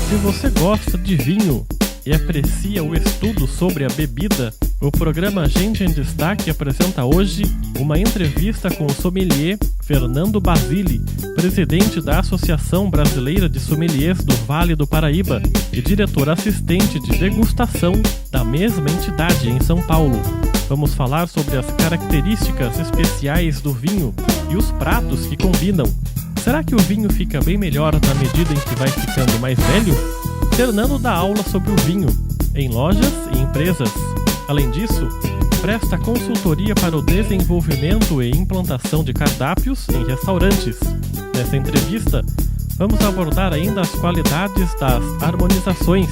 Se você gosta de vinho e aprecia o estudo sobre a bebida, o programa Gente em Destaque apresenta hoje uma entrevista com o sommelier Fernando Basile, presidente da Associação Brasileira de Sommeliers do Vale do Paraíba e diretor assistente de degustação da mesma entidade em São Paulo. Vamos falar sobre as características especiais do vinho e os pratos que combinam. Será que o vinho fica bem melhor na medida em que vai ficando mais velho? Fernando dá aula sobre o vinho, em lojas e empresas. Além disso, presta consultoria para o desenvolvimento e implantação de cardápios em restaurantes. Nessa entrevista, vamos abordar ainda as qualidades das harmonizações,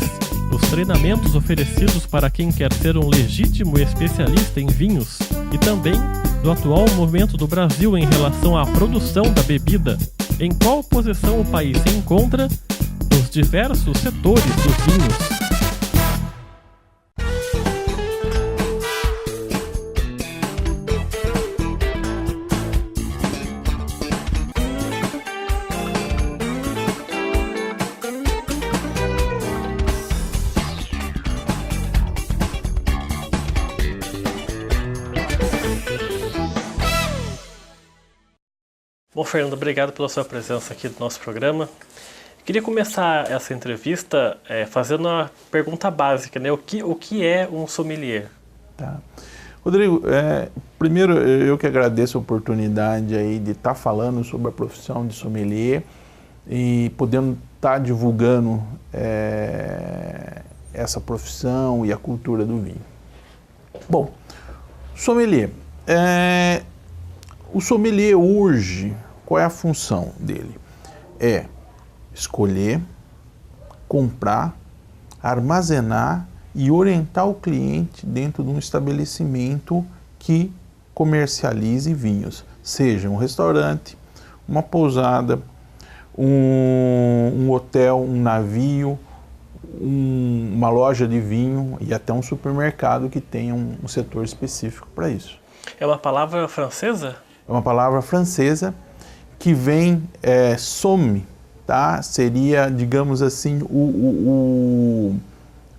os treinamentos oferecidos para quem quer ser um legítimo especialista em vinhos e também do atual movimento do Brasil em relação à produção da bebida, em qual posição o país se encontra nos diversos setores dos vinhos. Bom, Fernando, obrigado pela sua presença aqui no nosso programa. Queria começar essa entrevista fazendo uma pergunta básica, né? O que é um sommelier? Tá. Rodrigo, primeiro eu que agradeço a oportunidade aí de estar falando sobre a profissão de sommelier e podendo estar divulgando essa profissão e a cultura do vinho. Bom, sommelier. O sommelier hoje, qual é a função dele? É escolher, comprar, armazenar e orientar o cliente dentro de um estabelecimento que comercialize vinhos, seja um restaurante, uma pousada, um hotel, um navio, uma loja de vinho e até um supermercado que tenha um setor específico para isso. É uma palavra francesa? É uma palavra francesa que vem somme, tá? Seria, digamos assim, o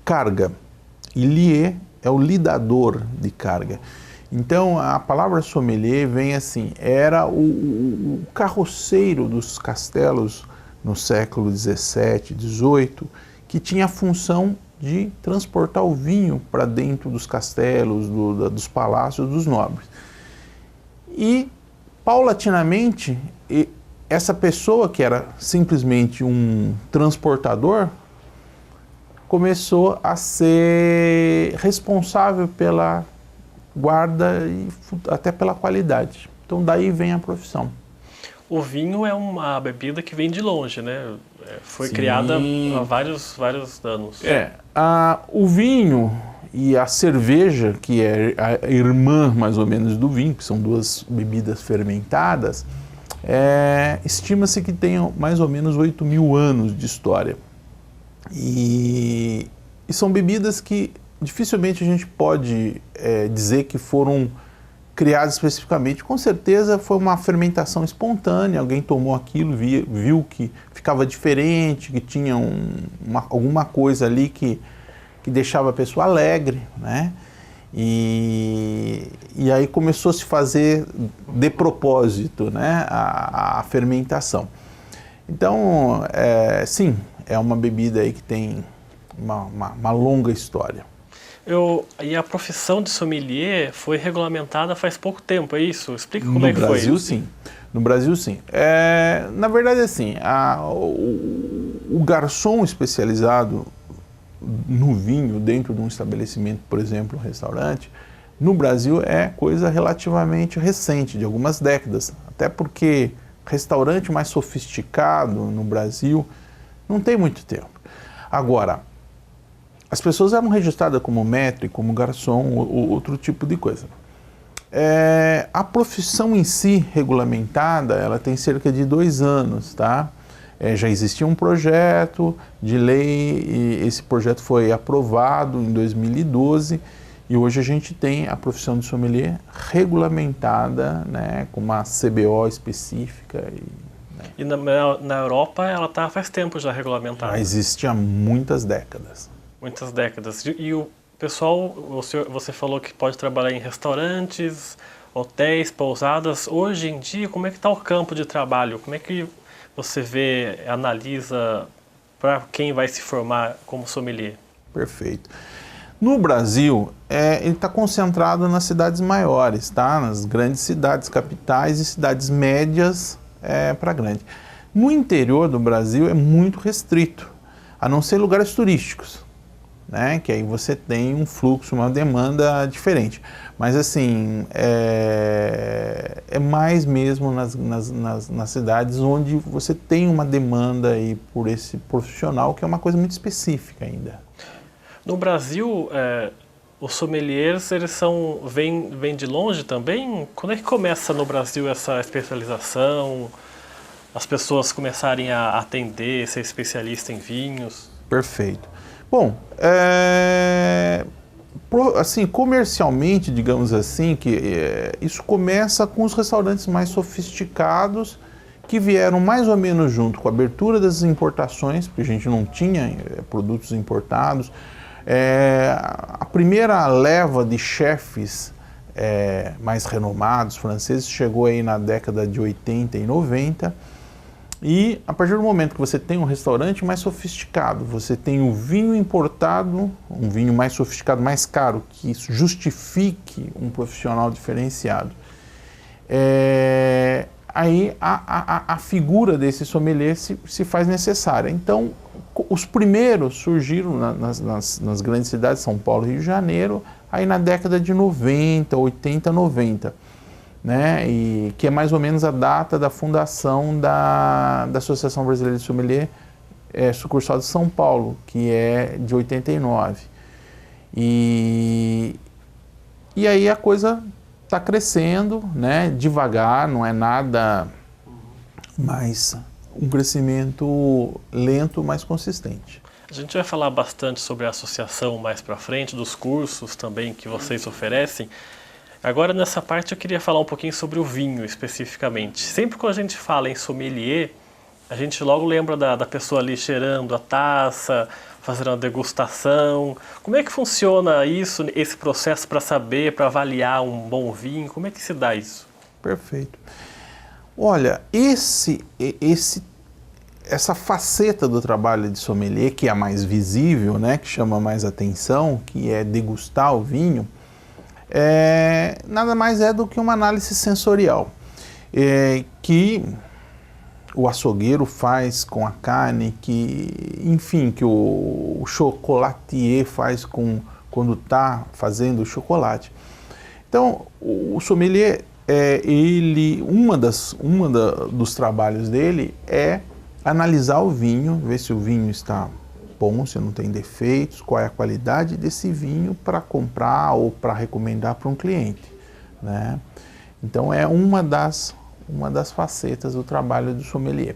carga. E lier é o lidador de carga. Então, a palavra sommelier vem assim, era o carroceiro dos castelos no século XVII, XVIII, que tinha a função de transportar o vinho para dentro dos castelos, dos palácios dos nobres. E, paulatinamente, essa pessoa que era simplesmente um transportador começou a ser responsável pela guarda e até pela qualidade. Então daí vem a profissão. O vinho é uma bebida que vem de longe, né? Foi Sim. criada há vários anos. O vinho e a cerveja, que é a irmã mais ou menos do vinho, que são duas bebidas fermentadas, estima-se que tenham mais ou menos 8.000 anos de história. E são bebidas que dificilmente a gente pode dizer que foram criadas especificamente. Com certeza foi uma fermentação espontânea, alguém tomou aquilo, viu que ficava diferente, que tinha alguma coisa ali que deixava a pessoa alegre, né? E aí começou a se fazer de propósito, né, a fermentação. Então, sim, é uma bebida aí que tem uma longa história. E a profissão de sommelier foi regulamentada faz pouco tempo, é isso? Explica como é que foi. No Brasil, sim. Na verdade, assim, o garçom especializado no vinho dentro de um estabelecimento, por exemplo, um restaurante, no Brasil é coisa relativamente recente, de algumas décadas, até porque restaurante mais sofisticado no Brasil não tem muito tempo. Agora, as pessoas eram registradas como maître, como garçom ou outro tipo de coisa. A profissão em si, regulamentada, ela tem cerca de 2 anos, tá? Já existia um projeto de lei, e esse projeto foi aprovado em 2012, e hoje a gente tem a profissão de sommelier regulamentada, né, com uma CBO específica E na Europa ela está faz tempo já regulamentada. Já existe há muitas décadas. Muitas décadas. E o pessoal, você falou que pode trabalhar em restaurantes, hotéis, pousadas. Hoje em dia, como é que está o campo de trabalho? Como é que você vê, analisa para quem vai se formar como sommelier? Perfeito. No Brasil, ele está concentrado nas cidades maiores, tá? Nas grandes cidades, capitais e cidades médias para grande. No interior do Brasil é muito restrito, a não ser lugares turísticos, né? Que aí você tem um fluxo, uma demanda diferente. Mas assim, é mais mesmo nas cidades onde você tem uma demanda aí por esse profissional, que é uma coisa muito específica ainda. No Brasil, os sommeliers, eles vêm de longe também? Quando é que começa no Brasil essa especialização? As pessoas começarem a atender, ser especialista em vinhos? Perfeito. Bom, assim, comercialmente, digamos assim, isso começa com os restaurantes mais sofisticados, que vieram mais ou menos junto com a abertura das importações, porque a gente não tinha produtos importados. A primeira leva de chefes mais renomados franceses chegou aí na década de 80 e 90, e a partir do momento que você tem um restaurante mais sofisticado, você tem o vinho importado, um vinho mais sofisticado, mais caro, que isso justifique um profissional diferenciado, aí a figura desse sommelier se faz necessária. Então, os primeiros surgiram nas grandes cidades, São Paulo e Rio de Janeiro, aí na década de 90, 80, 90, né? E que é mais ou menos a data da fundação da Associação Brasileira de Sommelier, sucursal de São Paulo, que é de 89. E aí a coisa está crescendo, né? Devagar, não é nada mais um crescimento lento, mas consistente. A gente vai falar bastante sobre a associação mais para frente, dos cursos também que vocês oferecem. Agora, nessa parte, eu queria falar um pouquinho sobre o vinho, especificamente. Sempre quando a gente fala em sommelier, a gente logo lembra da pessoa ali cheirando a taça, fazendo a degustação. Como é que funciona isso, esse processo para saber, para avaliar um bom vinho? Como é que se dá isso? Perfeito. Olha, essa faceta do trabalho de sommelier, que é a mais visível, né, que chama mais atenção, que é degustar o vinho, nada mais é do que uma análise sensorial, que o açougueiro faz com a carne, que o chocolatier faz quando está fazendo o chocolate. Então, o sommelier, dos trabalhos dele é analisar o vinho, ver se o vinho está bom, se não tem defeitos, qual é a qualidade desse vinho para comprar ou para recomendar para um cliente, né? Então é uma das facetas do trabalho do sommelier.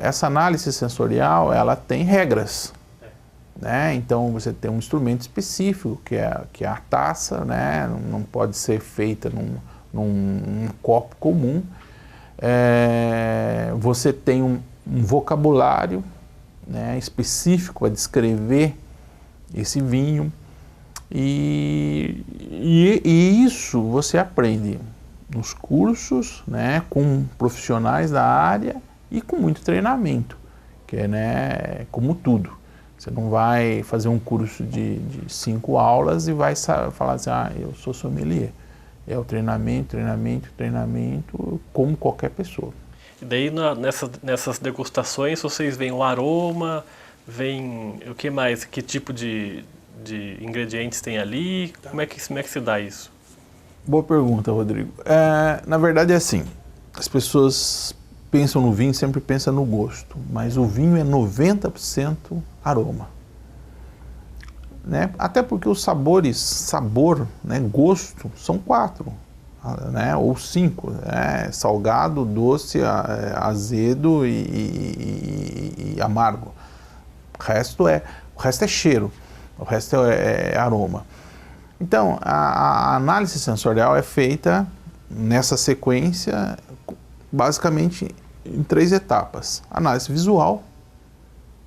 Essa análise sensorial, ela tem regras, né? Então você tem um instrumento específico que é a taça, né? Não pode ser feita num copo comum. Você tem um vocabulário, né, específico a descrever esse vinho, e isso você aprende nos cursos, né, com profissionais da área e com muito treinamento, que é como tudo. Você não vai fazer um curso de 5 aulas e vai falar assim, eu sou sommelier. É o treinamento, como qualquer pessoa. E daí nessas degustações vocês veem o aroma, veem o que mais, que tipo de ingredientes tem ali, tá. Como é que se dá isso? Boa pergunta, Rodrigo. Na verdade é assim, as pessoas pensam no vinho, sempre pensam no gosto, mas o vinho é 90% aroma. Né? Até porque os sabor, né, gosto, são 4, né, ou 5, salgado, doce, azedo e amargo. O resto é cheiro, o resto é aroma. Então, a análise sensorial é feita nessa sequência, basicamente em 3 etapas. Análise visual.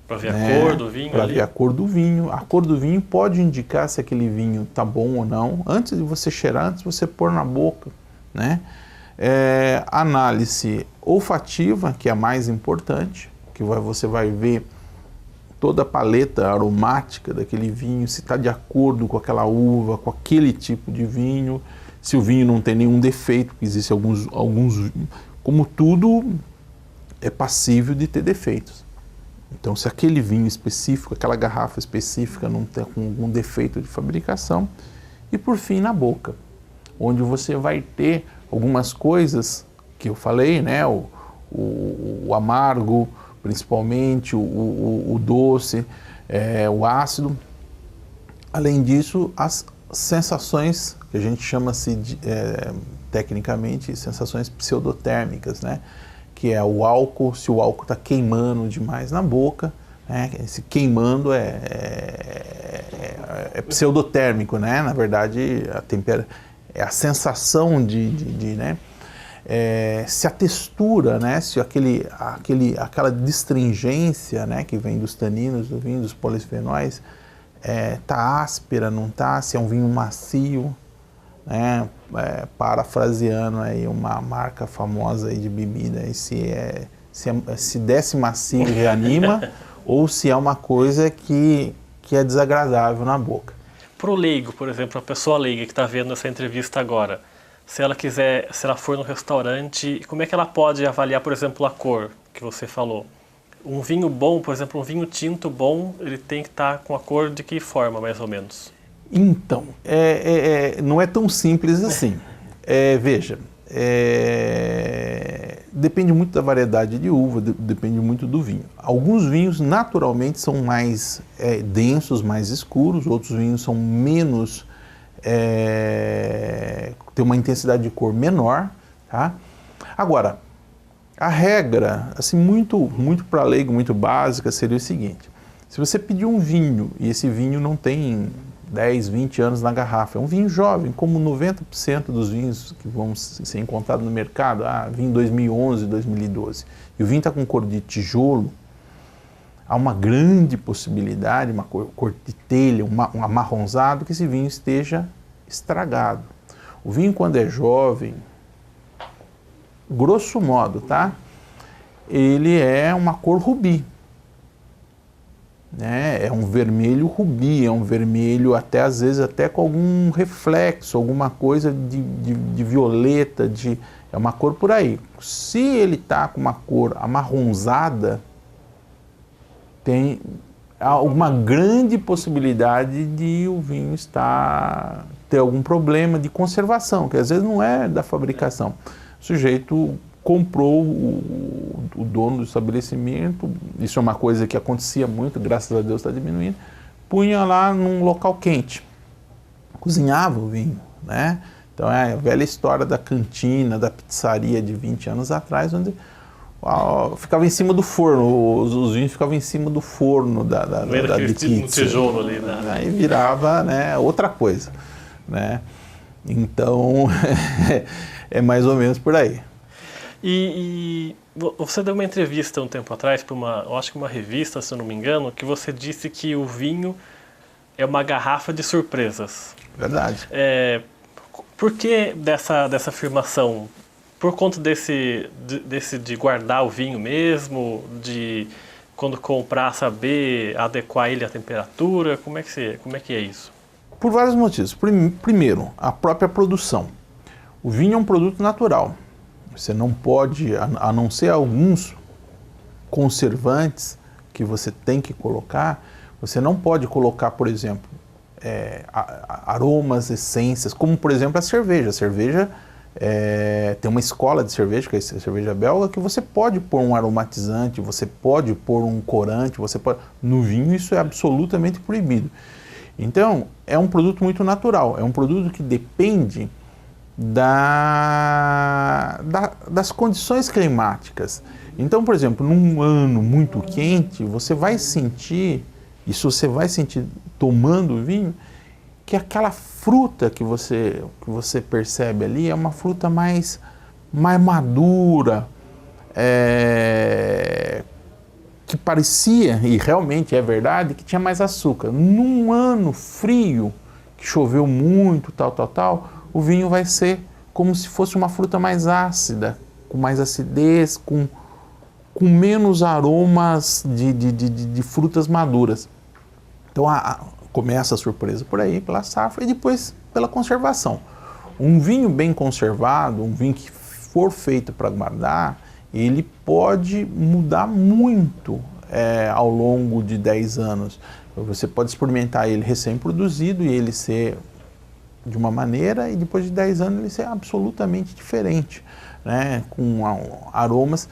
Para ver a cor do vinho. Para ver a cor do vinho. A cor do vinho pode indicar se aquele vinho está bom ou não. Antes de você cheirar, antes de você pôr na boca, né? Análise olfativa, que é a mais importante, que você vai ver toda a paleta aromática daquele vinho, se está de acordo com aquela uva, com aquele tipo de vinho, se o vinho não tem nenhum defeito, porque existem alguns, como tudo, é passível de ter defeitos. Então, se aquele vinho específico, aquela garrafa específica não tem algum defeito de fabricação, e por fim na boca, onde você vai ter algumas coisas que eu falei, né? O amargo, principalmente, o doce, o ácido. Além disso, as sensações que a gente chama-se tecnicamente sensações pseudotérmicas, né? Que é o álcool, se o álcool está queimando demais na boca, né? Esse queimando é pseudotérmico, né? Na verdade, é a sensação né? Se a textura, né? Se aquela distringência, né? Que vem dos taninos do vinho, dos polifenóis, tá áspera, não tá? Se é um vinho macio, né? Parafraseando aí uma marca famosa aí de bebida, se desce macio reanima ou se é uma coisa que é desagradável na boca. Para o leigo, por exemplo, a pessoa leiga que está vendo essa entrevista agora, se ela for no restaurante, como é que ela pode avaliar, por exemplo, a cor que você falou? Um vinho bom, por exemplo, um vinho tinto bom, ele tem que estar com a cor de que forma, mais ou menos? Então, não é tão simples assim. Veja, depende muito da variedade de uva, depende muito do vinho. Alguns vinhos naturalmente são mais densos, mais escuros, outros vinhos são menos, tem uma intensidade de cor menor, tá? Agora, a regra, assim, muito para leigo, muito básica, seria o seguinte: se você pedir um vinho e esse vinho não tem 10, 20 anos na garrafa, é um vinho jovem, como 90% dos vinhos que vão ser encontrados no mercado, vinho 2011, 2012, e o vinho está com cor de tijolo, há uma grande possibilidade, uma cor de telha, um amarronzado, que esse vinho esteja estragado. O vinho, quando é jovem, grosso modo, tá? Ele é uma cor rubi. É um vermelho rubi, é um vermelho até às vezes até com algum reflexo, alguma coisa de violeta, é uma cor por aí. Se ele está com uma cor amarronzada, tem alguma grande possibilidade de o vinho ter algum problema de conservação, que às vezes não é da fabricação. O sujeito comprou, o dono do estabelecimento, isso é uma coisa que acontecia muito, graças a Deus está diminuindo, punha lá num local quente, cozinhava o vinho, né? Então é a velha história da cantina, da pizzaria de 20 anos atrás, onde ficava em cima do forno, os vinhos ficavam em cima do forno da um tijolo ali, né? Aí virava, né, outra coisa, né? Então é mais ou menos por aí. E você deu uma entrevista um tempo atrás para eu acho que uma revista, se eu não me engano, que você disse que o vinho é uma garrafa de surpresas. Verdade. Por que dessa afirmação? Por conta de guardar o vinho mesmo, de quando comprar saber adequar ele à temperatura? Como é que é isso? Por vários motivos. Primeiro, a própria produção. O vinho é um produto natural. Você não pode, a não ser alguns conservantes que você tem que colocar, você não pode colocar, por exemplo, aromas, essências, como por exemplo a cerveja. A cerveja tem uma escola de cerveja, que é a cerveja belga, que você pode pôr um aromatizante, você pode pôr um corante, no vinho isso é absolutamente proibido. Então, é um produto muito natural, é um produto que depende das condições climáticas. Então, por exemplo, num ano muito quente, você vai sentir tomando o vinho, que aquela fruta que você percebe ali é uma fruta mais madura, que parecia, e realmente é verdade, que tinha mais açúcar. Num ano frio, que choveu muito, o vinho vai ser como se fosse uma fruta mais ácida, com mais acidez, com menos aromas de frutas maduras. Então começa a surpresa por aí, pela safra, e depois pela conservação. Um vinho bem conservado, um vinho que for feito para guardar, ele pode mudar muito ao longo de 10 anos. Você pode experimentar ele recém-produzido e ele ser de uma maneira, e depois de 10 anos ele ser absolutamente diferente, né? Com aromas.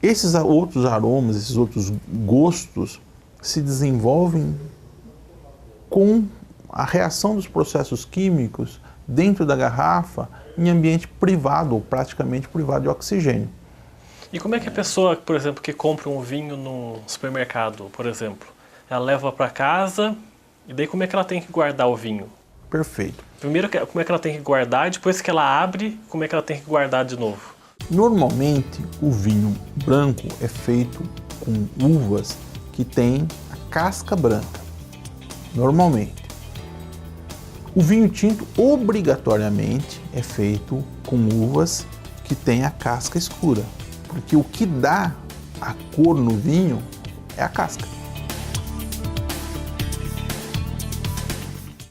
Esses outros aromas, esses outros gostos se desenvolvem com a reação dos processos químicos dentro da garrafa em ambiente privado ou praticamente privado de oxigênio. E como é que a pessoa, por exemplo, que compra um vinho no supermercado, por exemplo, ela leva para casa e daí como é que ela tem que guardar o vinho? Perfeito. Primeiro, como é que ela tem que guardar, e depois que ela abre, como é que ela tem que guardar de novo? Normalmente, o vinho branco é feito com uvas que têm a casca branca. Normalmente. O vinho tinto, obrigatoriamente, é feito com uvas que têm a casca escura. Porque o que dá a cor no vinho é a casca.